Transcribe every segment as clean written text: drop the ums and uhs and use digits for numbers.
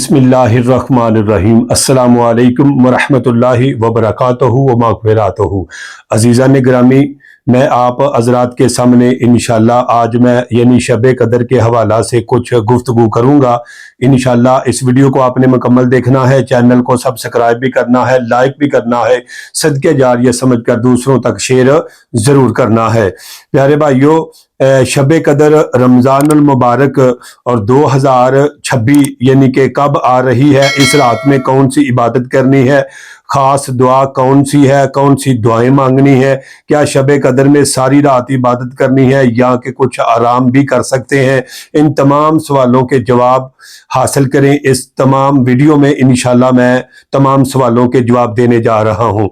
بسم اللہ الرحمن الرحیم۔ السلام علیکم ورحمۃ اللہ وبرکاتہ و مغفراتہ۔ عزیزان گرامی، میں آپ حضرات کے سامنے انشاءاللہ آج میں شب قدر کے حوالہ سے کچھ گفتگو کروں گا۔ انشاءاللہ اس ویڈیو کو آپ نے مکمل دیکھنا ہے، چینل کو سبسکرائب بھی کرنا ہے، لائک بھی کرنا ہے، صدقہ جاریہ سمجھ کر دوسروں تک شیئر ضرور کرنا ہے۔ پیارے بھائیو، شب قدر رمضان المبارک اور 2026 یعنی کہ کب آ رہی ہے، اس رات میں کون سی عبادت کرنی ہے، خاص دعا کون سی ہے، کون سی دعائیں مانگنی ہے، کیا شب قدر میں ساری رات عبادت کرنی ہے یا کہ کچھ آرام بھی کر سکتے ہیں، ان تمام سوالوں کے جواب حاصل کریں۔ اس تمام ویڈیو میں انشاءاللہ میں تمام سوالوں کے جواب دینے جا رہا ہوں۔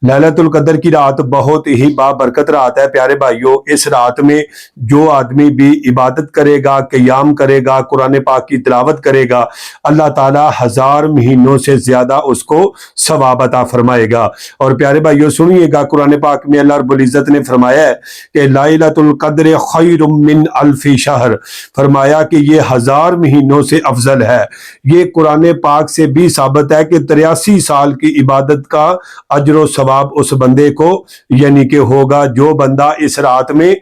لیلۃ القدر کی رات بہت ہی بابرکت رات ہے پیارے بھائیوں۔ اس رات میں جو آدمی بھی عبادت کرے گا، قیام کرے گا، قرآن پاک کی تلاوت کرے گا، اللہ تعالیٰ 1000 مہینوں سے زیادہ اس کو ثواب عطا فرمائے گا۔ اور پیارے بھائیوں سنیے گا، قرآن پاک میں اللہ رب العزت نے فرمایا ہے کہ لیلۃ القدر خیر من الف شہر، فرمایا کہ یہ 1000 مہینوں سے افضل ہے۔ یہ قرآن پاک سے بھی ثابت ہے کہ 83 سال کی عبادت کا اجر و ثواب اس بندے کو یعنی کہ ہوگا جو بندہ اس رات میں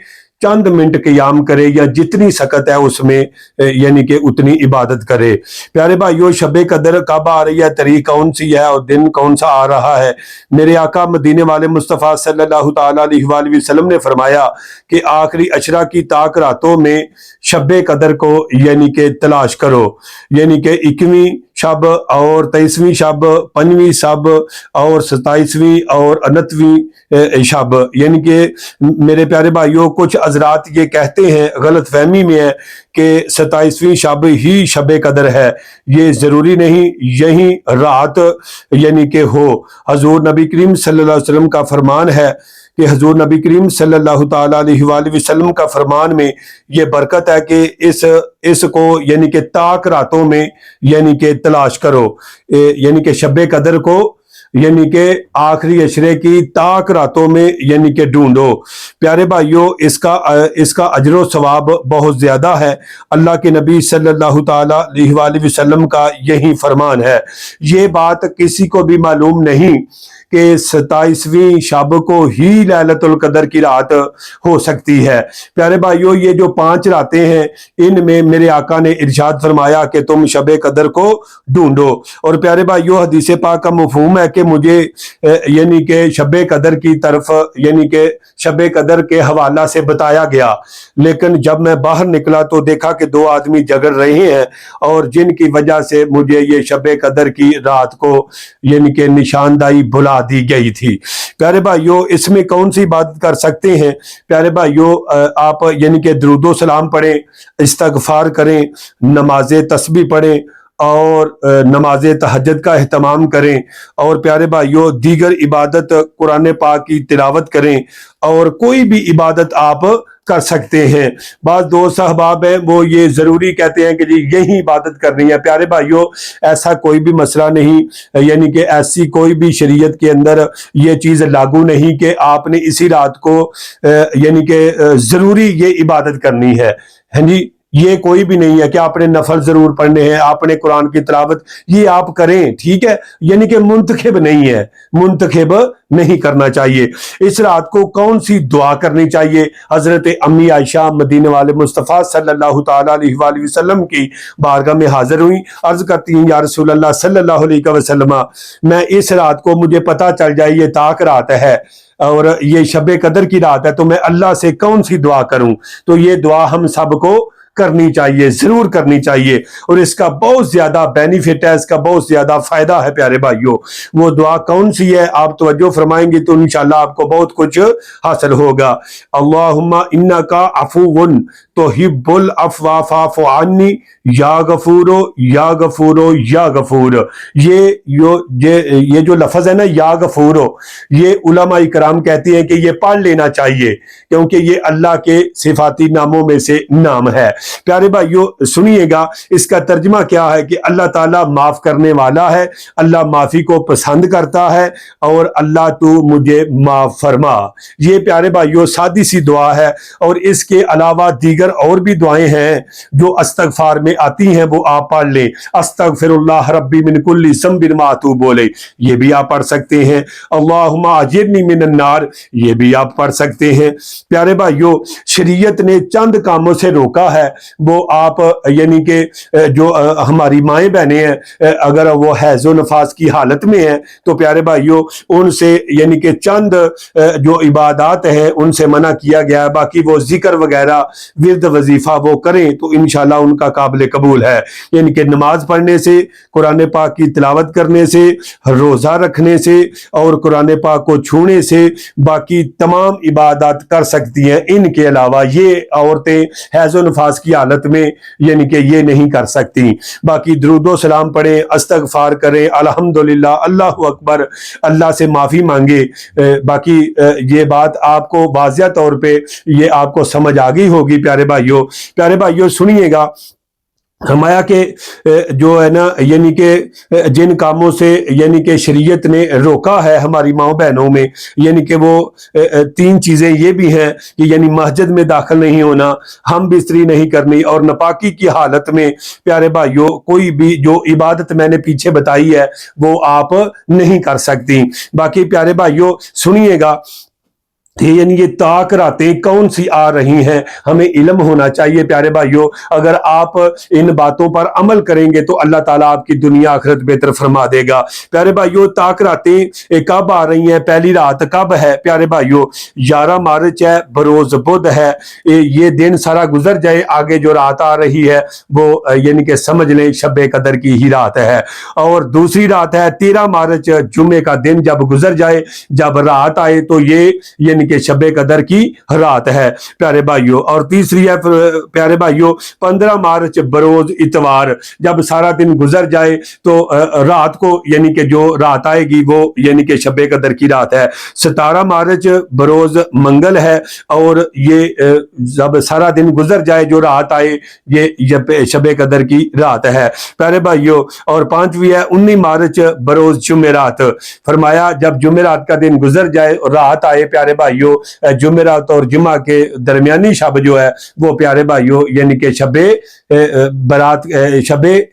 چند منٹ قیام کرے یا جتنی سکت ہے اس میں یعنی کہ اتنی عبادت کرے۔ پیارے بھائیو، شب قدر کب آ رہی ہے، تاریخ کون سی ہے اور دن کون سا آ رہا ہے؟ میرے آقا مدینے والے مصطفیٰ صلی اللہ تعالیٰ علیہ وآلہ وسلم نے فرمایا کہ آخری عشرہ کی طاق راتوں میں شب قدر کو یعنی کہ تلاش کرو، یعنی کہ 21ویں شب اور 23ویں شب، 5ویں شب اور 27ویں اور 29ویں شب، یعنی کہ میرے پیارے بھائیوں کچھ حضرات یہ کہتے ہیں، غلط فہمی میں ہے کہ 27ویں شب ہی شب قدر ہے۔ یہ ضروری نہیں، یہی رات یعنی کہ ہو۔ حضور نبی کریم صلی اللہ علیہ وسلم کا فرمان ہے کہ حضور نبی کریم صلی اللہ تعالیٰ علیہ وآلہ وسلم کا فرمان میں یہ برکت ہے کہ اس کو یعنی کہ طاق راتوں میں یعنی کہ تلاش کرو، یعنی کہ شب قدر کو یعنی کہ آخری عشرے کی طاق راتوں میں یعنی کہ ڈھونڈو۔ پیارے بھائیوں، اس کا اجر و ثواب بہت زیادہ ہے۔ اللہ کے نبی صلی اللہ تعالیٰ علیہ وآلہ وسلم کا یہی فرمان ہے۔ یہ بات کسی کو بھی معلوم نہیں کہ 27ویں شب کو ہی لیلۃ القدر کی رات ہو سکتی ہے۔ پیارے بھائیوں، یہ جو 5 راتیں ہیں ان میں میرے آقا نے ارشاد فرمایا کہ تم شب قدر کو ڈھونڈو۔ اور پیارے بھائیوں، حدیث پاک کا مفہوم ہے کہ مجھے یعنی کہ شب قدر کی طرف یعنی کہ شب قدر کے حوالہ سے بتایا گیا، لیکن جب میں باہر نکلا تو دیکھا کہ 2 آدمی جگڑ رہے ہیں اور جن کی وجہ سے مجھے یہ شب قدر کی رات کو یعنی کہ نشاندہی بھلا دی گئی تھی۔ پیارے بھائیوں، اس میں کون سی عبادت کر سکتے ہیں؟ پیارے بھائیوں، آپ یعنی کہ درود و سلام پڑھیں، استغفار کریں، نماز تسبیح پڑھیں اور نماز تہجد کا اہتمام کریں، اور پیارے بھائیوں دیگر عبادت قرآن پاک کی تلاوت کریں، اور کوئی بھی عبادت آپ کر سکتے ہیں۔ بعض دوست احباب ہیں وہ یہ ضروری کہتے ہیں کہ جی یہی عبادت کرنی ہے۔ پیارے بھائیوں، ایسا کوئی بھی مسئلہ نہیں، یعنی کہ ایسی کوئی بھی شریعت کے اندر یہ چیز لاگو نہیں کہ آپ نے اسی رات کو یعنی کہ ضروری یہ عبادت کرنی ہے۔ ہاں جی، یہ کوئی بھی نہیں ہے کہ آپ نے نفل ضرور پڑھنے ہیں، آپ نے قرآن کی تلاوت یہ آپ کریں، ٹھیک ہے، یعنی کہ منتخب نہیں ہے، منتخب نہیں کرنا چاہیے۔ اس رات کو کون سی دعا کرنی چاہیے؟ حضرت امی عائشہ مدینے والے مصطفیٰ صلی اللہ تعالیٰ علیہ وآلہ وسلم کی بارگاہ میں حاضر ہوئی، عرض کرتی ہیں یا رسول اللہ صلی اللہ علیہ وسلم، میں اس رات کو مجھے پتہ چل جائے یہ طاق رات ہے اور یہ شب قدر کی رات ہے تو میں اللہ سے کون سی دعا کروں؟ تو یہ دعا ہم سب کو کرنی چاہیے، ضرور کرنی چاہیے، اور اس کا بہت زیادہ بینیفٹ ہے، اس کا بہت زیادہ فائدہ ہے۔ پیارے بھائیوں، وہ دعا کون سی ہے؟ آپ توجہ فرمائیں گے تو انشاءاللہ آپ کو بہت کچھ حاصل ہوگا۔ اللہم انک عفو تحب العفو فاعف عنی یا غفور یا غفور یا غفور۔ یہ جو لفظ ہے نا یا غفور، یہ علماء کرام کہتے ہیں کہ یہ پڑھ لینا چاہیے کیونکہ یہ اللہ کے صفاتی ناموں میں سے نام ہے۔ پیارے بھائیوں سنیے گا اس کا ترجمہ کیا ہے کہ اللہ تعالیٰ معاف کرنے والا ہے، اللہ معافی کو پسند کرتا ہے، اور اللہ تو مجھے معاف فرما۔ یہ پیارے بھائیوں سادی سی دعا ہے، اور اس کے علاوہ دیگر اور بھی دعائیں ہیں جو استغفار میں آتی ہیں، وہ آپ پڑھ لیں۔ استغفر اللہ ربی من کل ذنب ما اتوب بولے، یہ بھی آپ پڑھ سکتے ہیں۔ اللہم اجرنی من النار، یہ بھی آپ پڑھ سکتے ہیں۔ پیارے بھائیوں شریعت نے چند کاموں سے روکا ہے، وہ آپ یعنی کہ جو ہماری مائیں بہنیں ہیں اگر وہ حیض و نفاس کی حالت میں ہیں تو پیارے بھائیوں ان سے یعنی کہ چند جو عبادات ہیں ان سے منع کیا گیا ہے، باقی وہ ذکر وغیرہ ورد وظیفہ وہ کریں تو انشاءاللہ ان کا قابل قبول ہے۔ یعنی کہ نماز پڑھنے سے، قرآن پاک کی تلاوت کرنے سے، روزہ رکھنے سے اور قرآن پاک کو چھونے سے باقی تمام عبادات کر سکتی ہیں۔ ان کے علاوہ یہ عورتیں حیض و نفاس کی حالت میں یعنی کہ یہ نہیں کر سکتی۔ باقی درود و سلام پڑھیں، استغفار کریں، الحمدللہ، اللہ اکبر، اللہ سے معافی مانگے۔ باقی یہ بات آپ کو واضح طور پہ یہ آپ کو سمجھ آ گئی ہوگی پیارے بھائیوں سنیے گا۔ فرمایا کہ جو ہے نا یعنی کہ جن کاموں سے یعنی کہ شریعت نے روکا ہے ہماری ماؤں بہنوں میں، یعنی کہ وہ تین چیزیں یہ بھی ہیں کہ یعنی مسجد میں داخل نہیں ہونا، ہم بستری نہیں کرنی، اور ناپاکی کی حالت میں پیارے بھائیوں کوئی بھی جو عبادت میں نے پیچھے بتائی ہے وہ آپ نہیں کر سکتی۔ باقی پیارے بھائیوں سنیے گا، یعنی یہ طاق راتیں کون سی آ رہی ہیں ہمیں علم ہونا چاہیے پیارے بھائیوں۔ اگر آپ ان باتوں پر عمل کریں گے تو اللہ تعالیٰ آپ کی دنیا آخرت بہتر فرما دے گا۔ پیارے بھائیوں طاق راتیں کب آ رہی ہیں؟ پہلی رات کب ہے پیارے بھائیوں؟ 11 مارچ ہے، بروز بدھ ہے۔ یہ دن سارا گزر جائے، آگے جو رات آ رہی ہے وہ یعنی کہ سمجھ لیں شب قدر کی ہی رات ہے۔ اور دوسری رات ہے 13 مارچ، جمعے کا دن جب گزر جائے، جب رات آئے تو یہ یعنی کہ شب قدر کی رات ہے پیارے بھائیوں۔ اور تیسری ہے پیارے بھائیوں 15 مارچ بروز اتوار، جب سارا دن گزر جائے تو رات کو یعنی کہ جو رات آئے گی وہ یعنی کہ شب قدر کی رات ہے۔ 17 مارچ بروز منگل ہے، اور یہ جب سارا دن گزر جائے جو رات آئے یہ شب قدر کی رات ہے پیارے بھائیوں۔ اور 5ویں ہے 19 مارچ بروز جمعرات، فرمایا جب جمعرات کا دن گزر جائے اور رات آئے پیارے بھائیوں جمعرات اور جمعہ کے درمیانی شب جو ہے وہ پیارے بھائیوں یعنی کہ شب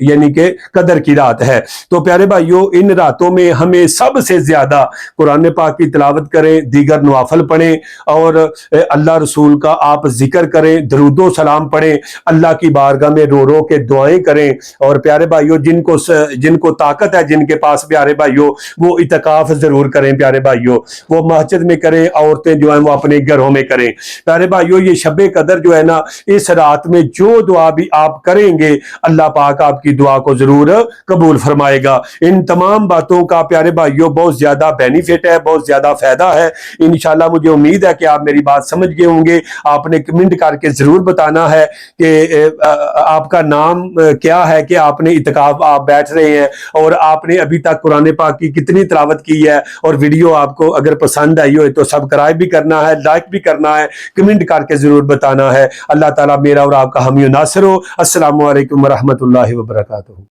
یعنی کہ قدر کی رات ہے۔ تو پیارے بھائیوں ان راتوں میں ہمیں سب سے زیادہ قرآن پاک کی تلاوت کریں، دیگر نوافل پڑھیں، اور اللہ رسول کا آپ ذکر کریں، درود و سلام پڑھیں، اللہ کی بارگاہ میں رو رو کے دعائیں کریں۔ اور پیارے بھائیوں جن کو طاقت ہے، جن کے پاس پیارے بھائیوں وہ اعتکاف ضرور کریں پیارے بھائیوں، وہ مسجد میں کریں، عورتیں جو ہیں وہ اپنے گھروں میں کریں پیارے بھائیوں۔ یہ شب قدر جو ہے نا اس رات میں جو دعا بھی آپ کریں گے اللہ پاک آپ کی دعا کو ضرور قبول فرمائے گا۔ ان تمام باتوں کا پیارے بھائیوں بہت زیادہ بینیفٹ ہے، بہت زیادہ فائدہ ہے۔ انشاءاللہ مجھے امید ہے کہ آپ میری بات سمجھ گئے ہوں گے۔ آپ نے کمنٹ کر کے ضرور بتانا ہے کہ آپ کا نام کیا ہے، کہ آپ نے اعتکاف آپ بیٹھ رہے ہیں اور آپ نے ابھی تک قرآن پاک کی کتنی تلاوت کی ہے، اور ویڈیو آپ کو اگر پسند آئی ہو تو سبسکرائب بھی کرنا ہے، لائک بھی کرنا ہے، کمنٹ کر کے ضرور بتانا ہے۔ اللہ تعالیٰ میرا اور آپ کا حامی و ناصر ہو۔ السلام علیکم ورحمۃ اللہ وبرکاتہ۔